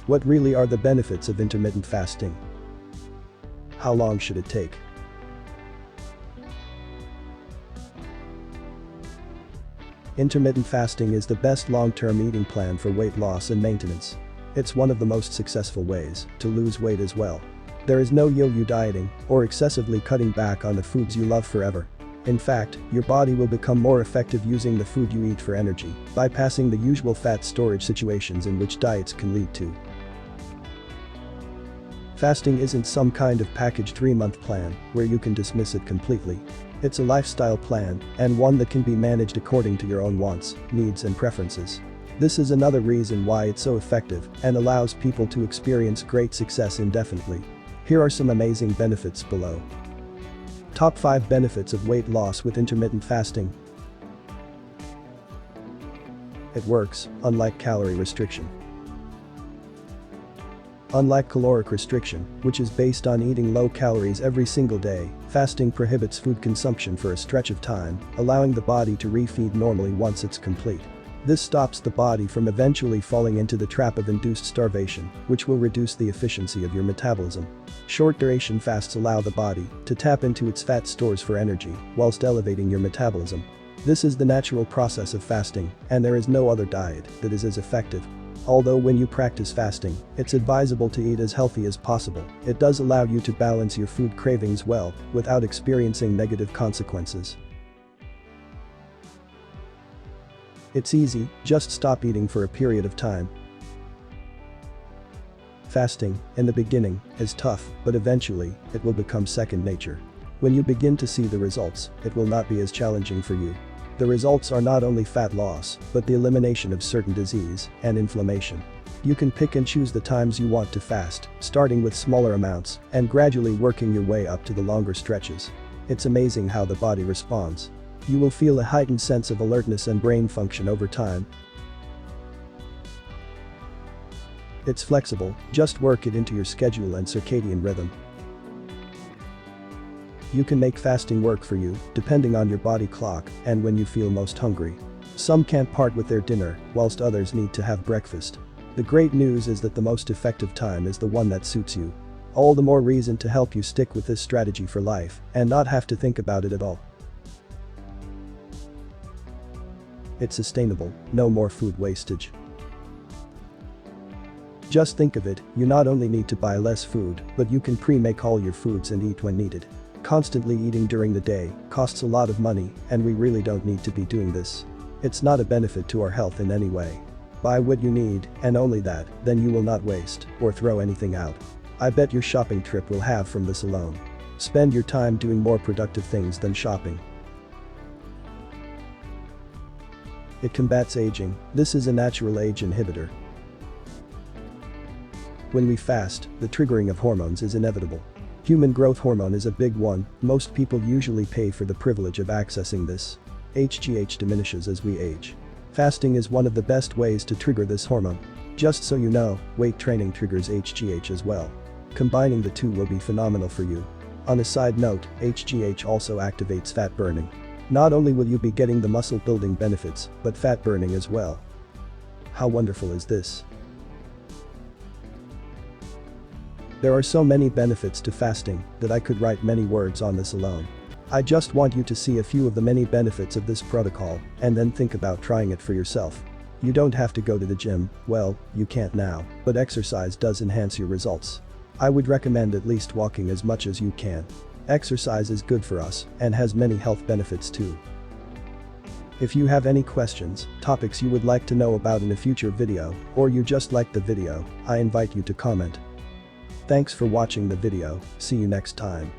What really are the benefits of intermittent fasting? How long should it take? Intermittent fasting is the best long-term eating plan for weight loss and maintenance. It's one of the most successful ways to lose weight as well. There is no yo-yo dieting or excessively cutting back on the foods you love forever. In fact, your body will become more effective using the food you eat for energy, bypassing the usual fat storage situations in which diets can lead to. Fasting isn't some kind of packaged 3-month plan where you can dismiss it completely. It's a lifestyle plan, and one that can be managed according to your own wants, needs and preferences. This is another reason why it's so effective and allows people to experience great success indefinitely. Here are some amazing benefits below. Top 5 benefits of weight loss with intermittent fasting. It works, unlike calorie restriction. Unlike caloric restriction, which is based on eating low calories every single day, fasting prohibits food consumption for a stretch of time, allowing the body to refeed normally once it's complete. This stops the body from eventually falling into the trap of induced starvation, which will reduce the efficiency of your metabolism. Short-duration fasts allow the body to tap into its fat stores for energy, whilst elevating your metabolism. This is the natural process of fasting, and there is no other diet that is as effective. Although when you practice fasting, it's advisable to eat as healthy as possible, it does allow you to balance your food cravings well, without experiencing negative consequences. It's easy, just stop eating for a period of time. Fasting, in the beginning, is tough, but eventually, it will become second nature. When you begin to see the results, it will not be as challenging for you. The results are not only fat loss, but the elimination of certain disease and inflammation. You can pick and choose the times you want to fast, starting with smaller amounts and gradually working your way up to the longer stretches. It's amazing how the body responds. You will feel a heightened sense of alertness and brain function over time. It's flexible, just work it into your schedule and circadian rhythm. You can make fasting work for you, depending on your body clock and when you feel most hungry. Some can't part with their dinner, whilst others need to have breakfast. The great news is that the most effective time is the one that suits you. All the more reason to help you stick with this strategy for life and not have to think about it at all. It's sustainable, no more food wastage. Just think of it, you not only need to buy less food, but you can pre-make all your foods and eat when needed. Constantly eating during the day costs a lot of money, and we really don't need to be doing this. It's not a benefit to our health in any way. Buy what you need, and only that, then you will not waste or throw anything out. I bet your shopping trip will have from this alone. Spend your time doing more productive things than shopping. It combats aging. This is a natural age inhibitor. When we fast, the triggering of hormones is inevitable. Human growth hormone is a big one, most people usually pay for the privilege of accessing this. HGH diminishes as we age. Fasting is one of the best ways to trigger this hormone. Just so you know, weight training triggers HGH as well. Combining the two will be phenomenal for you. On a side note, HGH also activates fat burning. Not only will you be getting the muscle building benefits, but fat burning as well. How wonderful is this? There are so many benefits to fasting that I could write many words on this alone. I just want you to see a few of the many benefits of this protocol and then think about trying it for yourself. You don't have to go to the gym, well, you can't now, but exercise does enhance your results. I would recommend at least walking as much as you can. Exercise is good for us and has many health benefits too. If you have any questions, topics you would like to know about in a future video, or you just liked the video, I invite you to comment. Thanks for watching the video, see you next time.